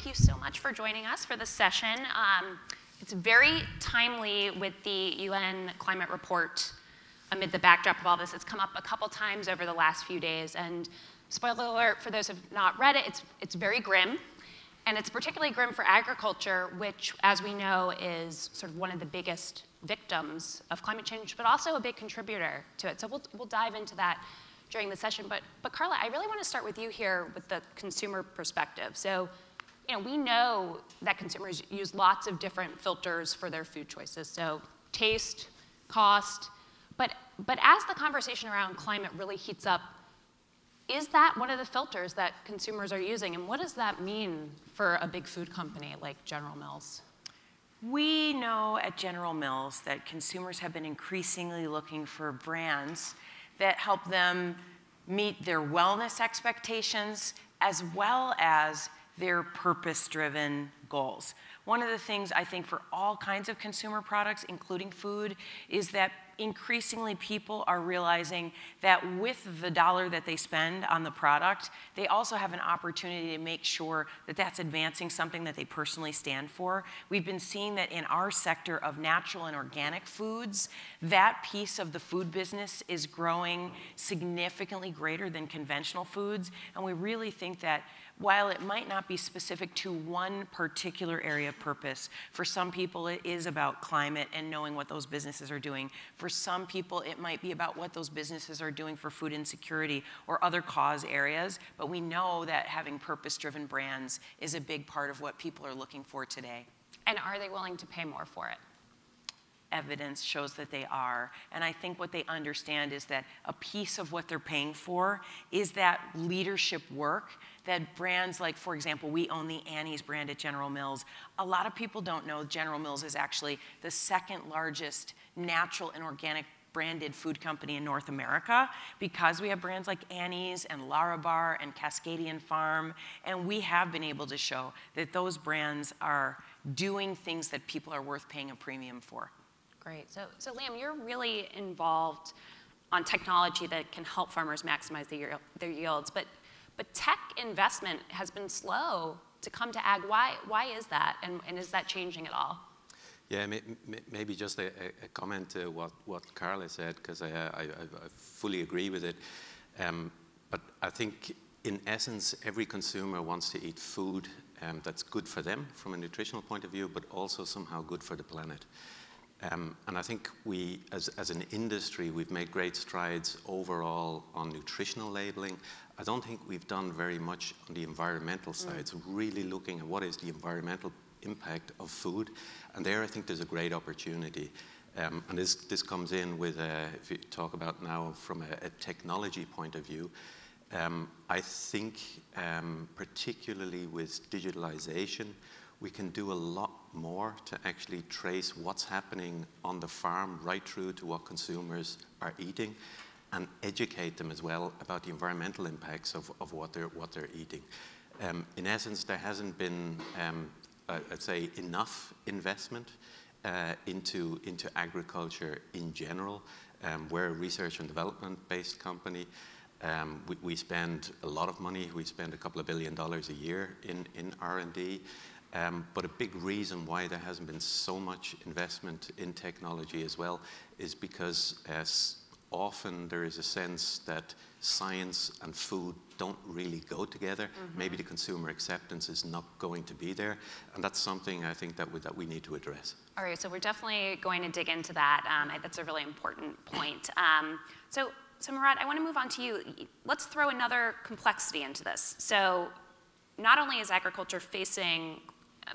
thank you so much for joining us for this session. It's very timely with the UN climate report amid the backdrop of all this. It's come up a couple times over the last few days, and spoiler alert for those who have not read it, it's very grim. And it's particularly grim for agriculture, which, as we know, is sort of one of the biggest victims of climate change, but also a big contributor to it. So we'll dive into that during the session. But Carla, I really want to start with you here with the consumer perspective. So, we know that consumers use lots of different filters for their food choices. So taste, cost, but as the conversation around climate really heats up, is that one of the filters that consumers are using? And what does that mean for a big food company like General Mills? We know at General Mills that consumers have been increasingly looking for brands that help them meet their wellness expectations as well as their purpose-driven goals. One of the things I think for all kinds of consumer products, including food, is that increasingly people are realizing that with the dollar that they spend on the product, they also have an opportunity to make sure that that's advancing something that they personally stand for. We've been seeing that in our sector of natural and organic foods, that piece of the food business is growing significantly greater than conventional foods, and we really think that while it might not be specific to one particular area of purpose, for some people it is about climate and knowing what those businesses are doing. For some people it might be about what those businesses are doing for food insecurity or other cause areas, but we know that having purpose-driven brands is a big part of what people are looking for today. And are they willing to pay more for it? Evidence shows that they are. And I think what they understand is that a piece of what they're paying for is that leadership work that brands like, for example, we own the Annie's brand at General Mills. A lot of people don't know General Mills is actually the second largest natural and organic branded food company in North America because we have brands like Annie's and Larabar and Cascadian Farm, and we have been able to show that those brands are doing things that people are worth paying a premium for. Great. So Liam, you're really involved on technology that can help farmers maximize their yields, but tech investment has been slow to come to ag. Why is that, and is that changing at all? Yeah, maybe just a comment to what Carla said, because I fully agree with it. But I think, in essence, every consumer wants to eat food that's good for them from a nutritional point of view, but also somehow good for the planet. And I think we, as an industry, we've made great strides overall on nutritional labeling. I don't think we've done very much on the environmental side, so really looking at what is the environmental impact of food. And there I think there's a great opportunity. And this comes in with, if you talk about now from a technology point of view, I think particularly with digitalization, we can do a lot more to actually trace what's happening on the farm right through to what consumers are eating and educate them as well about the environmental impacts of what they're eating. In essence, there hasn't been, I'd say, enough investment into agriculture in general. We're a research and development based company. We spend a lot of money. We spend a couple of $2 billion a year in R&D. But a big reason why there hasn't been so much investment in technology as well is because often there is a sense that science and food don't really go together. Maybe the consumer acceptance is not going to be there, and that's something I think that we need to address. All right, so we're definitely going to dig into that. That's a really important point. So Murat, I want to move on to you. Let's throw another complexity into this. So not only is agriculture facing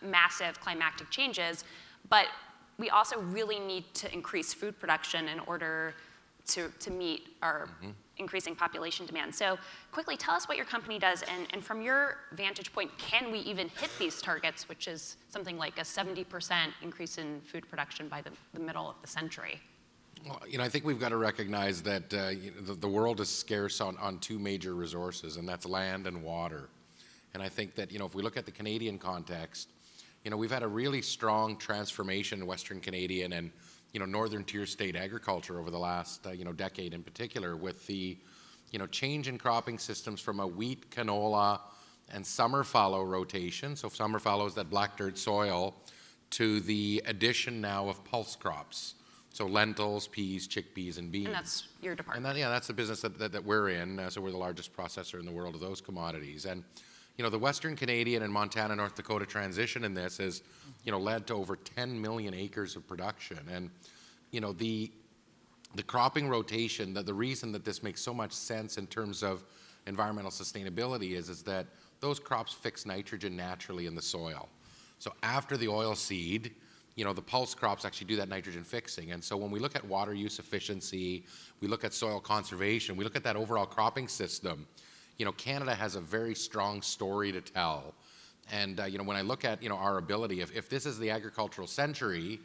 massive climatic changes, but we also really need to increase food production in order to meet our increasing population demand. So quickly, tell us what your company does, and from your vantage point, can we even hit these targets, which is something like a 70% increase in food production by the middle of the century? Well, I think we've got to recognize that the world is scarce on two major resources, and that's land and water. And I think that, if we look at the Canadian context, we've had a really strong transformation in Western Canadian and, northern tier state agriculture over the last, decade in particular, with the, change in cropping systems from a wheat, canola, and summer fallow rotation. So summer fallow is that black dirt soil, to the addition now of pulse crops. So lentils, peas, chickpeas, and beans. And that's your department. And that's the business that we're in. So we're the largest processor in the world of those commodities. And the Western Canadian and Montana, North Dakota transition in this has, led to over 10 million acres of production. And, the cropping rotation, the reason that this makes so much sense in terms of environmental sustainability is that those crops fix nitrogen naturally in the soil. So after the oil seed, the pulse crops actually do that nitrogen fixing. And so when we look at water use efficiency, we look at soil conservation, we look at that overall cropping system, Canada has a very strong story to tell. And, when I look at, our ability, if this is the agricultural century,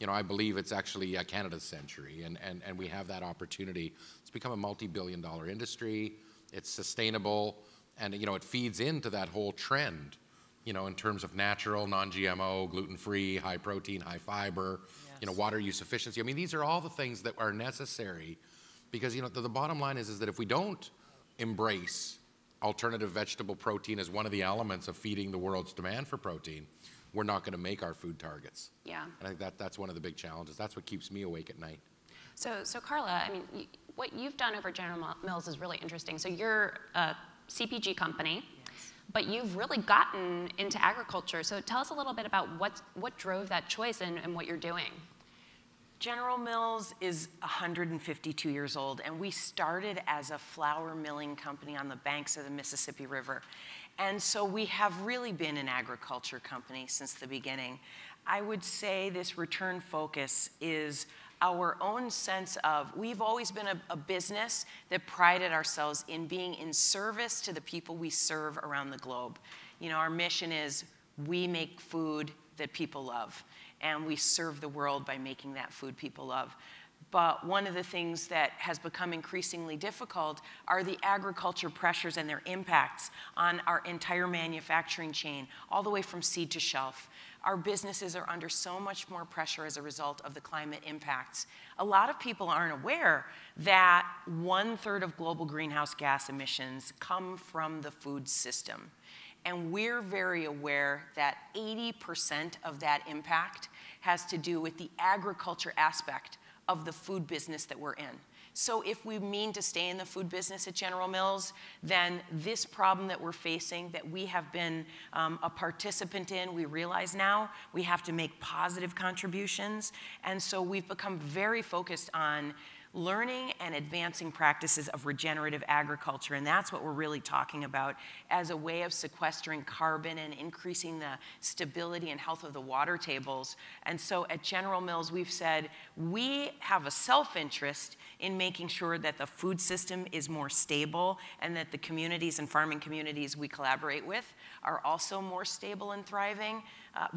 I believe it's actually Canada's century, and we have that opportunity. It's become a multi-billion-dollar industry. It's sustainable, and it feeds into that whole trend, in terms of natural, non-GMO, gluten-free, high protein, high fiber, Yes. Water use efficiency. I mean, these are all the things that are necessary, because the bottom line is that if we don't embrace alternative vegetable protein as one of the elements of feeding the world's demand for protein, we're not going to make our food targets. Yeah. And I think that's one of the big challenges. That's what keeps me awake at night. So Carla, I mean, what you've done over General Mills is really interesting. So you're a CPG company, Yes. but you've really gotten into agriculture. So tell us a little bit about what drove that choice and what you're doing. General Mills is 152 years old, and we started as a flour milling company on the banks of the Mississippi River. And so we have really been an agriculture company since the beginning. I would say this return focus is our own sense of, we've always been a business that prided ourselves in being in service to the people we serve around the globe. Our mission is, we make food that people love, and we serve the world by making that food people love. But one of the things that has become increasingly difficult are the agriculture pressures and their impacts on our entire manufacturing chain, all the way from seed to shelf. Our businesses are under so much more pressure as a result of the climate impacts. A lot of people aren't aware that 1/3 of global greenhouse gas emissions come from the food system. And we're very aware that 80% of that impact has to do with the agriculture aspect of the food business that we're in. So if we mean to stay in the food business at General Mills, then this problem that we're facing, that we have been a participant in, we realize now we have to make positive contributions. And so we've become very focused on learning and advancing practices of regenerative agriculture, and that's what we're really talking about as a way of sequestering carbon and increasing the stability and health of the water tables. And so at General Mills, we've said we have a self-interest in making sure that the food system is more stable, and that the communities and farming communities we collaborate with are also more stable and thriving.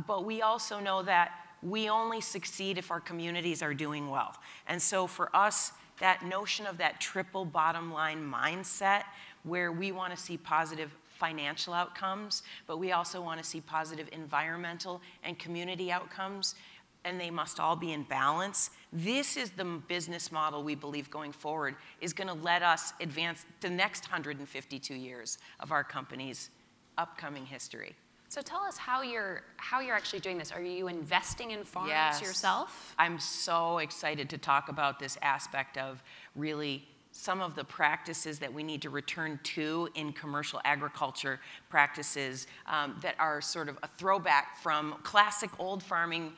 But we also know that we only succeed if our communities are doing well. And so for us, that notion of that triple bottom line mindset, where we want to see positive financial outcomes, but we also want to see positive environmental and community outcomes, and they must all be in balance. This is the business model we believe going forward is going to let us advance the next 152 years of our company's upcoming history. So tell us how you're actually doing this. Are you investing in farms Yes. yourself? I'm so excited to talk about this aspect of really some of the practices that we need to return to in commercial agriculture practices that are sort of a throwback from classic old farming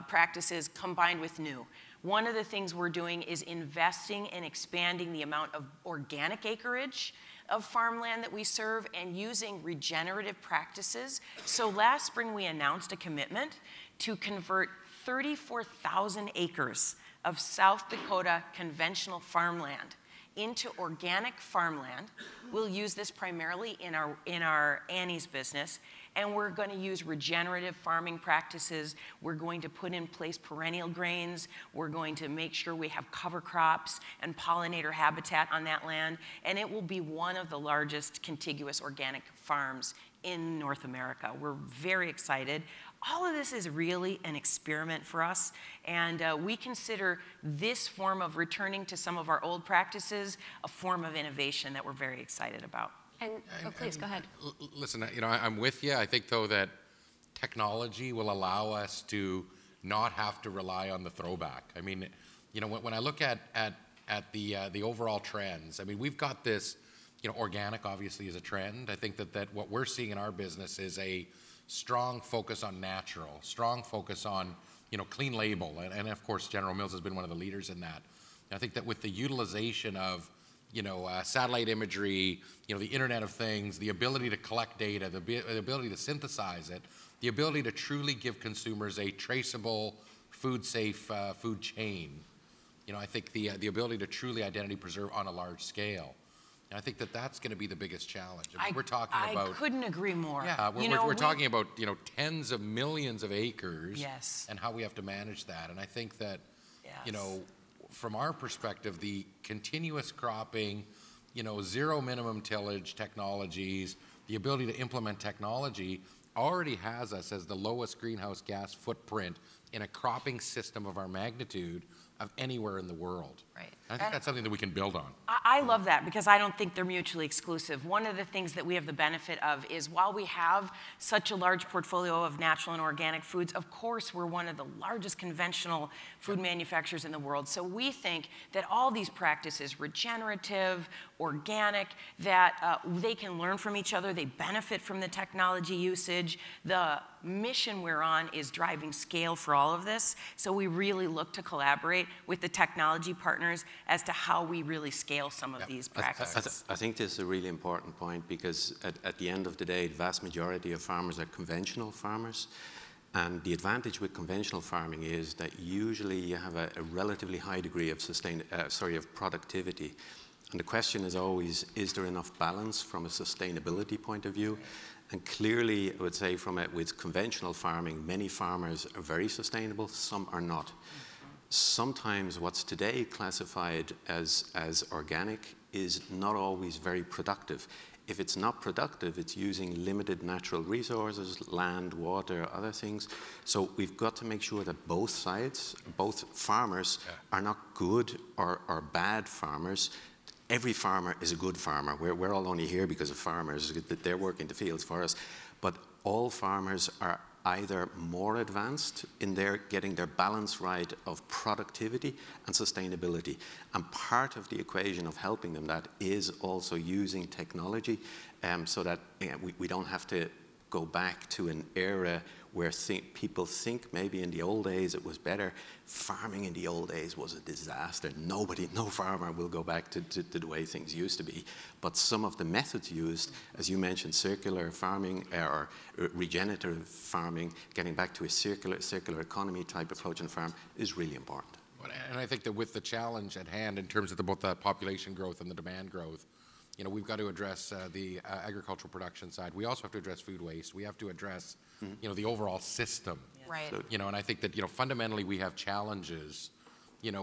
practices combined with new. One of the things we're doing is investing in expanding the amount of organic acreage of farmland that we serve and using regenerative practices. So last spring we announced a commitment to convert 34,000 acres of South Dakota conventional farmland into organic farmland. We'll use this primarily in our Annie's business, and we're going to use regenerative farming practices. We're going to put in place perennial grains. We're going to make sure we have cover crops and pollinator habitat on that land, and it will be one of the largest contiguous organic farms in North America. We're very excited. All of this is really an experiment for us, and we consider this form of returning to some of our old practices a form of innovation that we're very excited about. And, please, go ahead. Listen, I'm with you. I think, though, that technology will allow us to not have to rely on the throwback. I mean, when I look at the overall trends, I mean, we've got this, organic obviously is a trend. I think that what we're seeing in our business is a strong focus on natural, strong focus on, clean label. And of course, General Mills has been one of the leaders in that. And I think that with the utilization of, satellite imagery, the Internet of Things, the ability to collect data, the ability to synthesize it, the ability to truly give consumers a traceable, food-safe food chain. I think the ability to truly identity preserve on a large scale. And I think that that's going to be the biggest challenge. I mean, we're talking about. I couldn't agree more. Yeah, we're talking about tens of millions of acres. Yes. And how we have to manage that. And I think that Yes. From our perspective, the continuous cropping, zero minimum tillage technologies, the ability to implement technology already has us as the lowest greenhouse gas footprint in a cropping system of our magnitude of anywhere in the world. Right. I think that's something that we can build on. I love that because I don't think they're mutually exclusive. One of the things that we have the benefit of is while we have such a large portfolio of natural and organic foods, of course, we're one of the largest conventional food manufacturers in the world. So we think that all these practices, regenerative, organic, that they can learn from each other. They benefit from the technology usage. The mission we're on is driving scale for all of this. So we really look to collaborate with the technology partners as to how we really scale some of these practices. I think this is a really important point because at the end of the day, the vast majority of farmers are conventional farmers. And the advantage with conventional farming is that usually you have a relatively high degree of productivity. And the question is always, is there enough balance from a sustainability point of view? And clearly, I would say with conventional farming, many farmers are very sustainable, some are not. Sometimes what's today classified as organic is not always very productive. If it's not productive, it's using limited natural resources, land, water, other things. So we've got to make sure that both sides, both farmers, are not good or bad farmers. Every farmer is a good farmer. We're all only here because of farmers, that they're working the fields for us. But all farmers are either more advanced in getting their balance right of productivity and sustainability. And part of the equation of helping them that is also using technology so that we don't have to go back to an era where people think maybe in the old days it was better. Farming in the old days was a disaster. No farmer will go back to the way things used to be. But some of the methods used, as you mentioned, circular farming or regenerative farming, getting back to a circular economy type approach in farm is really important. And I think that with the challenge at hand in terms of both the population growth and the demand growth, we've got to address the agricultural production side. We also have to address food waste. We have to address, the overall system. Right. And I think that, fundamentally we have challenges,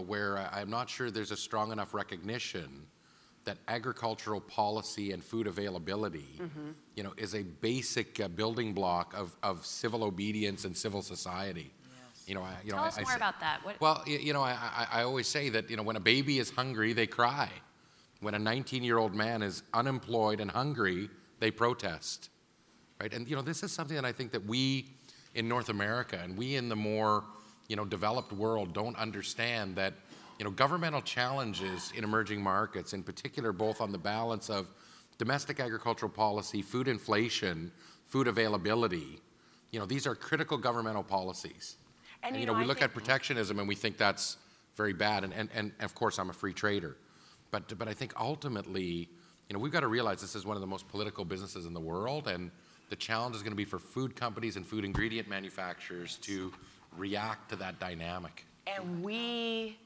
where I'm not sure there's a strong enough recognition that agricultural policy and food availability, is a basic building block of civil obedience and civil society. Tell us more about that. Well, I always say that, when a baby is hungry, they cry. When a 19-year-old man is unemployed and hungry, they protest, right? And, this is something that I think that we in North America and we in the more, developed world don't understand that, governmental challenges in emerging markets, in particular, both on the balance of domestic agricultural policy, food inflation, food availability, these are critical governmental policies. And we look at protectionism and we think that's very bad. And of course, I'm a free trader. But I think ultimately, we've got to realize this is one of the most political businesses in the world, and the challenge is going to be for food companies and food ingredient manufacturers to react to that dynamic. And we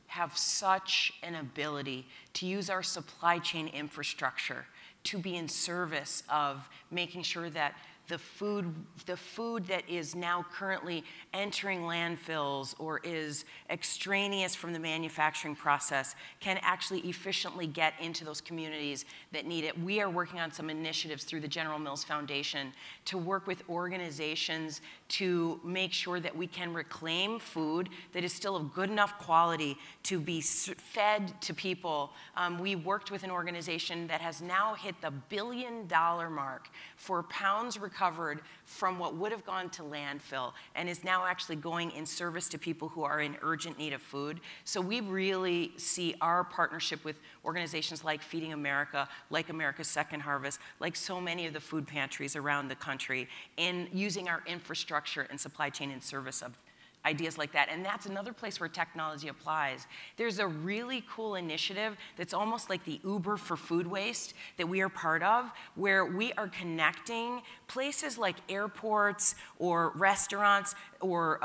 have such an ability to use our supply chain infrastructure to be in service of making sure that the food that is now currently entering landfills or is extraneous from the manufacturing process can actually efficiently get into those communities that need it. We are working on some initiatives through the General Mills Foundation to work with organizations to make sure that we can reclaim food that is still of good enough quality to be fed to people. We worked with an organization that has now hit the $1 billion mark for pounds recovered from what would have gone to landfill and is now actually going in service to people who are in urgent need of food. So we really see our partnership with organizations like Feeding America, like America's Second Harvest, like so many of the food pantries around the country, in using our infrastructure and supply chain in service of ideas like that. And that's another place where technology applies. There's a really cool initiative that's almost like the Uber for food waste that we are part of, where we are connecting places like airports or restaurants or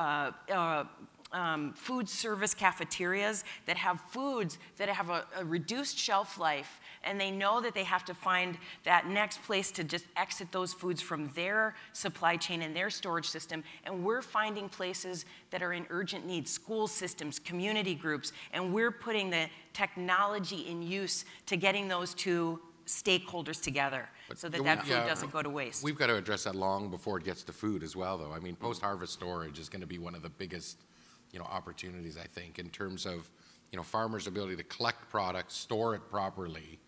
food service cafeterias that have foods that have a reduced shelf life, and they know that they have to find that next place to just exit those foods from their supply chain and their storage system. And we're finding places that are in urgent need, school systems, community groups, and we're putting the technology in use to getting those two stakeholders together so that food doesn't go to waste. We've got to address that long before it gets to food as well, though. I mean, post-harvest storage is going to be one of the biggest opportunities, I think, in terms of, farmers' ability to collect products, store it properly.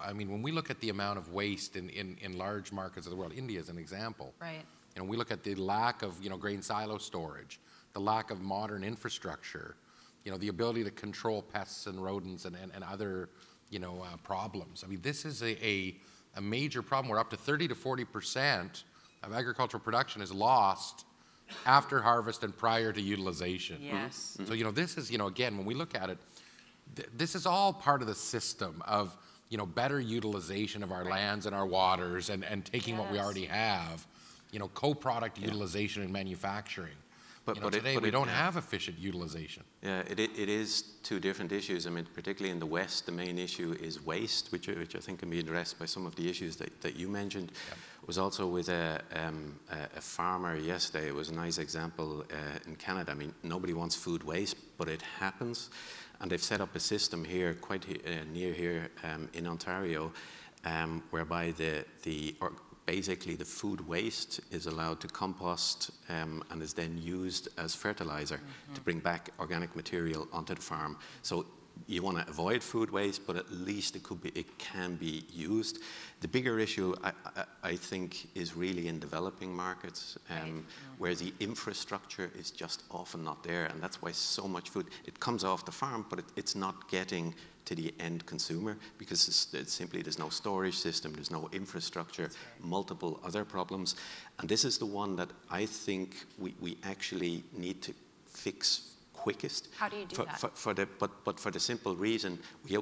I mean, when we look at the amount of waste in large markets of the world, India is an example. Right. We look at the lack of, grain silo storage, the lack of modern infrastructure, the ability to control pests and rodents and other, problems. I mean, this is a major problem where up to 30 to 40% of agricultural production is lost after harvest and prior to utilization. Yes. So, this is, again, when we look at it, this is all part of the system of, better utilization of our lands and our waters and taking what we already have, co-product utilization and manufacturing. But today we don't have efficient utilization. Yeah, it is two different issues. I mean, particularly in the West, the main issue is waste, which I think can be addressed by some of the issues that you mentioned. Yep. Was also with a farmer yesterday. It was a nice example in Canada. I mean, nobody wants food waste, but it happens. And they've set up a system here, quite near here in Ontario, whereby basically the food waste is allowed to compost and is then used as fertilizer to bring back organic material onto the farm. So you want to avoid food waste, but at least it can be used. The bigger issue, I think, is really in developing markets, where the infrastructure is just often not there, and that's why so much food, it comes off the farm, but it's not getting to the end consumer because there's no storage system, there's no infrastructure, multiple other problems. And this is the one that I think we actually need to fix quickest. How do you do that? But for the simple reason,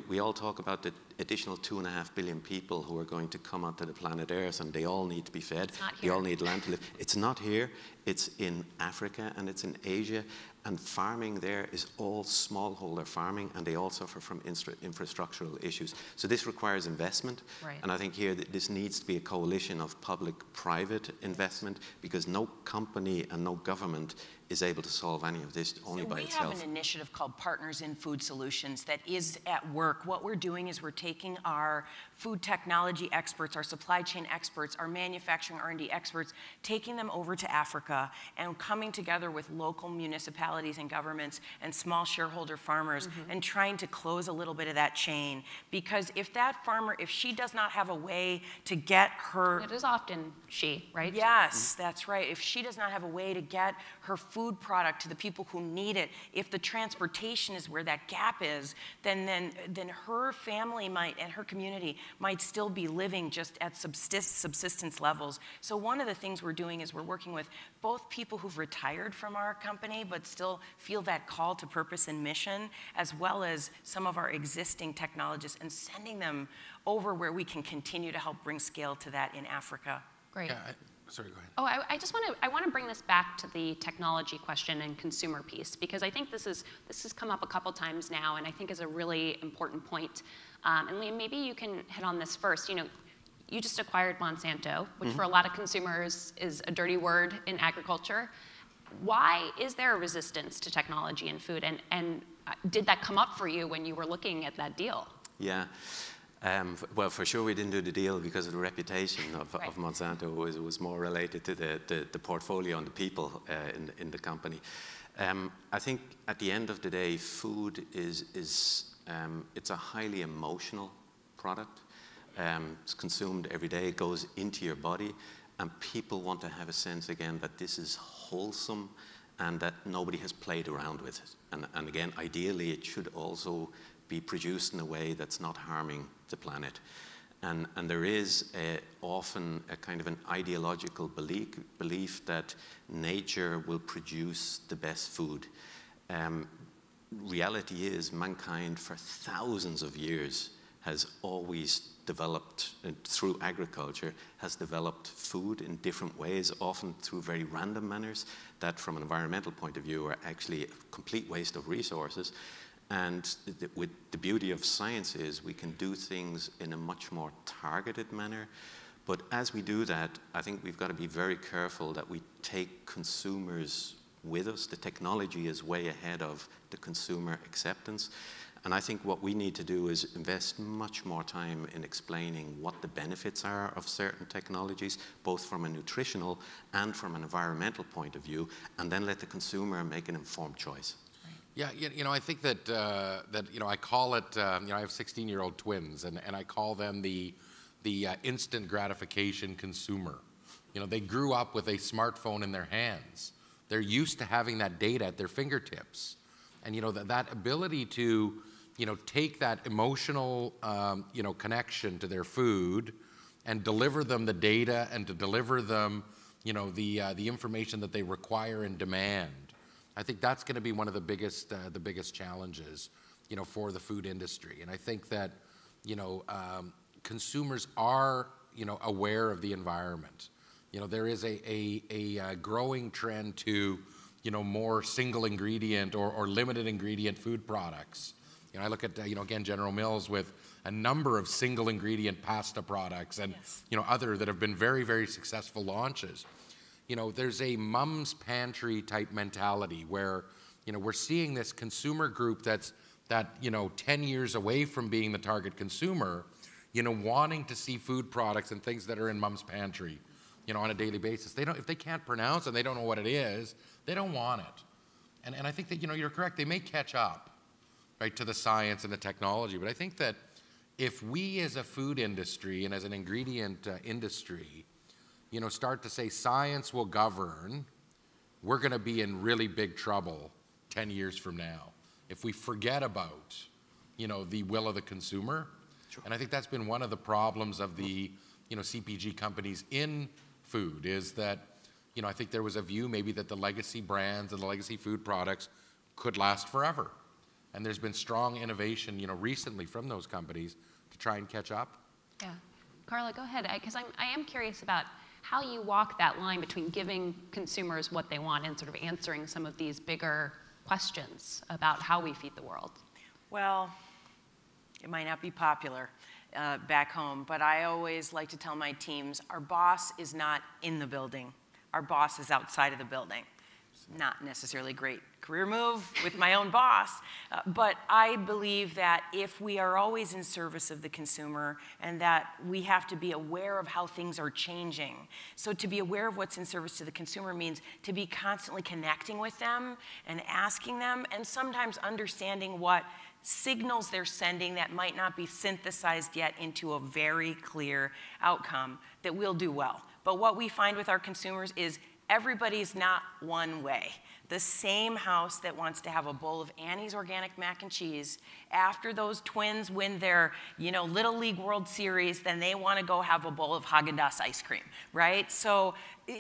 we all talk about the additional 2.5 billion people who are going to come onto the planet Earth, and they all need to be fed. They all need land to live. It's not here. It's in Africa and it's in Asia. And farming there is all smallholder farming, and they all suffer from infrastructural issues. So this requires investment. Right. And I think here that this needs to be a coalition of public-private investment, because no company and no government is able to solve any of this only by itself. We have an initiative called Partners in Food Solutions that is at work. What we're doing is we're taking our food technology experts, our supply chain experts, our manufacturing R&D experts, taking them over to Africa and coming together with local municipalities and governments and small shareholder farmers and trying to close a little bit of that chain. Because if that farmer, if she does not have a way to get her... It is often she, right? Yes, that's right. If she does not have a way to get her food product to the people who need it, if the transportation is where that gap is, then her family might, and her community might still be living just at subsistence levels. So one of the things we're doing is we're working with both people who've retired from our company but still feel that call to purpose and mission, as well as some of our existing technologists, and sending them over where we can continue to help bring scale to that in Africa. Great. Yeah, sorry, go ahead. Oh, I want to bring this back to the technology question and consumer piece, because I think this has come up a couple times now, and I think is a really important point. And Liam, maybe you can hit on this first. you just acquired Monsanto, which for a lot of consumers is a dirty word in agriculture. Why is there a resistance to technology in food? And did that come up for you when you were looking at that deal? Yeah. Well, for sure we didn't do the deal because of the reputation of Monsanto. It was more related to the portfolio and the people in the company. I think at the end of the day, food it's a highly emotional product. It's consumed every day. It goes into your body, and people want to have a sense again that this is wholesome and that nobody has played around with it. And again, ideally, it should also be produced in a way that's not harming the planet. And there is often a kind of an ideological belief that nature will produce the best food. Reality is mankind for thousands of years has always developed, through agriculture, has developed food in different ways, often through very random manners that from an environmental point of view are actually a complete waste of resources. And with the beauty of science is we can do things in a much more targeted manner. But as we do that, I think we've got to be very careful that we take consumers with us. The technology is way ahead of the consumer acceptance. And I think what we need to do is invest much more time in explaining what the benefits are of certain technologies, both from a nutritional and from an environmental point of view, and then let the consumer make an informed choice. Yeah, I think that I call it, I have 16-year-old twins, and I call them the instant gratification consumer. They grew up with a smartphone in their hands. They're used to having that data at their fingertips. And, that ability to, take that emotional, connection to their food and deliver them the data and to deliver them, the information that they require and demand. I think that's going to be one of the biggest challenges, for the food industry. And I think that, consumers are, aware of the environment. There is a growing trend to, more single ingredient or limited ingredient food products. I look at, again, General Mills with a number of single ingredient pasta products and, other that have been very, very successful launches. There's a mom's pantry type mentality where, we're seeing this consumer group that's 10 years away from being the target consumer, wanting to see food products and things that are in mom's pantry, on a daily basis. If they can't pronounce and they don't know what it is, they don't want it. And I think that, you're correct, they may catch up, right, to the science and the technology. But I think that if we as a food industry and as an ingredient industry, start to say science will govern, we're going to be in really big trouble 10 years from now if we forget about, the will of the consumer. Sure. And I think that's been one of the problems of the, CPG companies in food is that, I think there was a view maybe that the legacy brands and the legacy food products could last forever. And there's been strong innovation, recently from those companies to try and catch up. Yeah. Carla, go ahead, because I am curious about how you walk that line between giving consumers what they want and sort of answering some of these bigger questions about how we feed the world. Well, it might not be popular back home, but I always like to tell my teams, our boss is not in the building. Our boss is outside of the building. Not necessarily a great career move with my own boss, but I believe that if we are always in service of the consumer and that we have to be aware of how things are changing. So to be aware of what's in service to the consumer means to be constantly connecting with them and asking them and sometimes understanding what signals they're sending that might not be synthesized yet into a very clear outcome that we'll do well. But what we find with our consumers is everybody's not one way. The same house that wants to have a bowl of Annie's organic mac and cheese, after those twins win their, Little League World Series, then they want to go have a bowl of Haagen-Dazs ice cream, right? So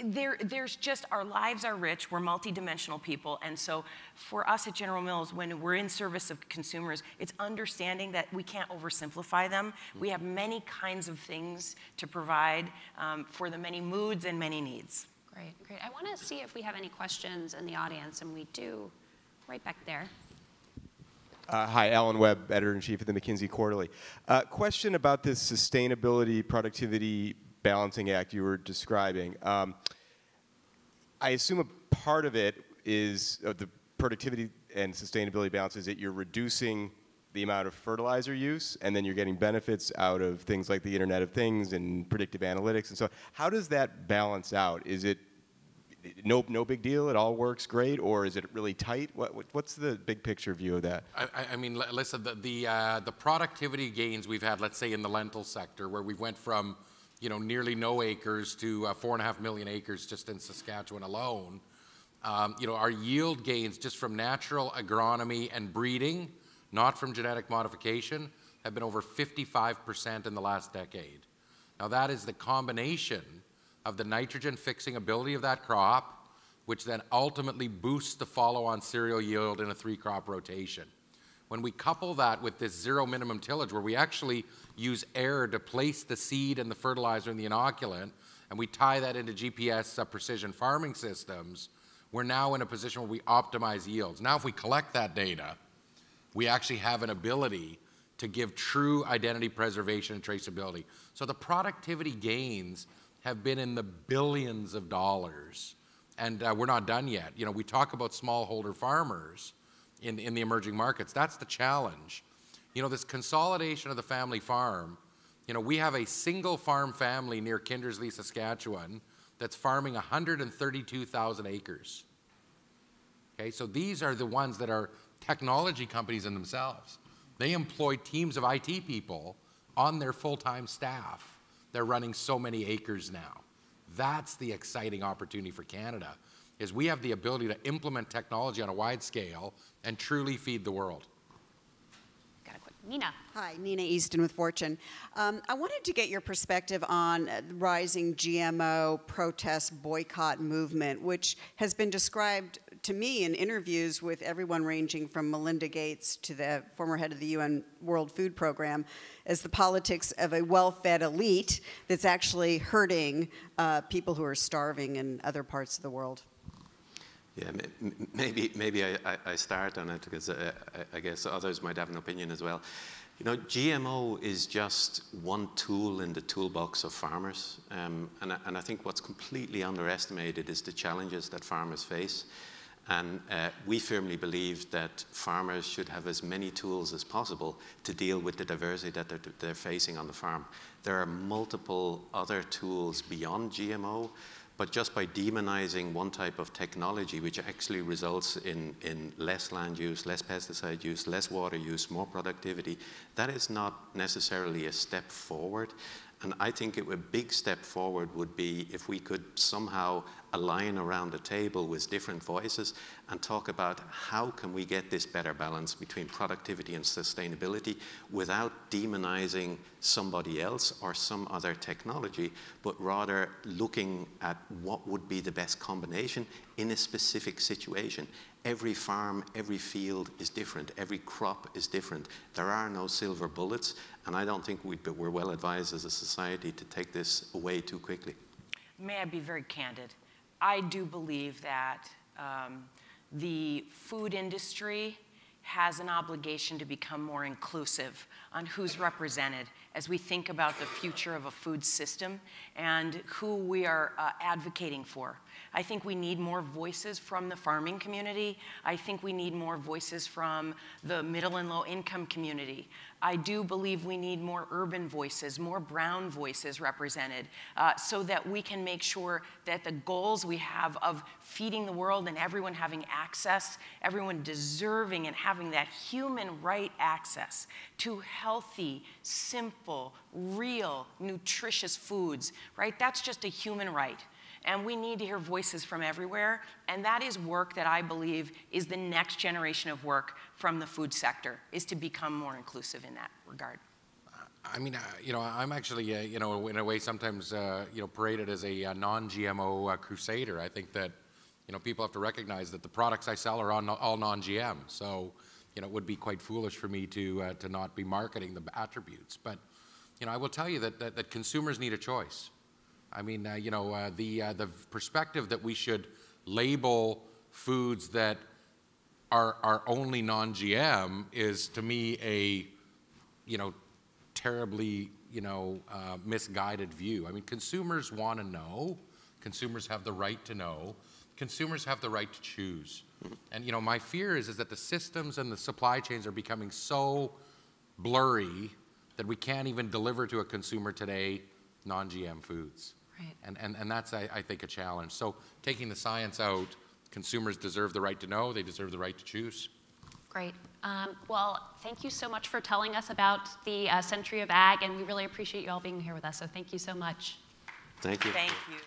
there's just, our lives are rich, we're multidimensional people, and so for us at General Mills, when we're in service of consumers, it's understanding that we can't oversimplify them. We have many kinds of things to provide for the many moods and many needs. Great. I want to see if we have any questions in the audience, and we do right back there. Hi, Alan Webb, Editor-in-Chief of the McKinsey Quarterly. Question about this Sustainability Productivity Balancing Act you were describing. I assume a part of it is, the productivity and sustainability balance, is that you're reducing the amount of fertilizer use, and then you're getting benefits out of things like the Internet of Things and predictive analytics and so on. How does that balance out? Is it no big deal, it all works great, or is it really tight? What's the big picture view of that? I mean, listen, the productivity gains we've had, let's say in the lentil sector, where we went from, nearly no acres to 4.5 million acres just in Saskatchewan alone. Our yield gains just from natural agronomy and breeding, not from genetic modification, have been over 55% in the last decade. Now that is the combination of the nitrogen fixing ability of that crop, which then ultimately boosts the follow-on cereal yield in a 3-crop rotation. When we couple that with this zero minimum tillage, where we actually use air to place the seed and the fertilizer and the inoculant, and we tie that into GPS precision farming systems, we're now in a position where we optimize yields. Now if we collect that data, we actually have an ability to give true identity preservation and traceability. So the productivity gains have been in the billions of dollars, and we're not done yet. We talk about smallholder farmers in the emerging markets. That's the challenge. This consolidation of the family farm, we have a single farm family near Kindersley, Saskatchewan, that's farming 132,000 acres. Okay, so these are the ones that are technology companies in themselves. They employ teams of IT people on their full-time staff. They're running so many acres now. That's the exciting opportunity for Canada, is we have the ability to implement technology on a wide scale and truly feed the world. Got a quick Nina. Hi, Nina Easton with Fortune. I wanted to get your perspective on the rising GMO protest boycott movement, which has been described to me in interviews with everyone ranging from Melinda Gates to the former head of the UN World Food Program as the politics of a well-fed elite that's actually hurting people who are starving in other parts of the world. Yeah, maybe I start on it because I guess others might have an opinion as well. GMO is just one tool in the toolbox of farmers, and I think what's completely underestimated is the challenges that farmers face. And we firmly believe that farmers should have as many tools as possible to deal with the diversity that they're facing on the farm. There are multiple other tools beyond GMO, but just by demonizing one type of technology, which actually results in less land use, less pesticide use, less water use, more productivity, that is not necessarily a step forward. And I think a big step forward would be if we could somehow align around the table with different voices and talk about how can we get this better balance between productivity and sustainability without demonizing somebody else or some other technology, but rather looking at what would be the best combination in a specific situation. Every farm, every field is different. Every crop is different. There are no silver bullets, and I don't think we're well advised as a society to take this away too quickly. May I be very candid? I do believe that the food industry has an obligation to become more inclusive on who's represented as we think about the future of a food system and who we are advocating for. I think we need more voices from the farming community. I think we need more voices from the middle and low income community. I do believe we need more urban voices, more brown voices represented, so that we can make sure that the goals we have of feeding the world and everyone having access, everyone deserving and having that human right access to healthy, simple, real, nutritious foods, right? That's just a human right. And we need to hear voices from everywhere, and that is work that I believe is the next generation of work from the food sector, is to become more inclusive in that regard. I mean, I'm actually, in a way sometimes, paraded as a non-GMO crusader. I think that, people have to recognize that the products I sell are all non-GM. So, it would be quite foolish for me to not be marketing the attributes. But, I will tell you that consumers need a choice. I mean, the perspective that we should label foods that our only non-GM is, to me, a, terribly, misguided view. I mean, consumers want to know. Consumers have the right to know. Consumers have the right to choose. And, my fear is that the systems and the supply chains are becoming so blurry that we can't even deliver to a consumer today non-GM foods. Right. And that's, I think, a challenge. So taking the science out, consumers deserve the right to know, they deserve the right to choose. Great. Well, thank you so much for telling us about the Century of Ag, and we really appreciate you all being here with us, so thank you so much. Thank you. Thank you.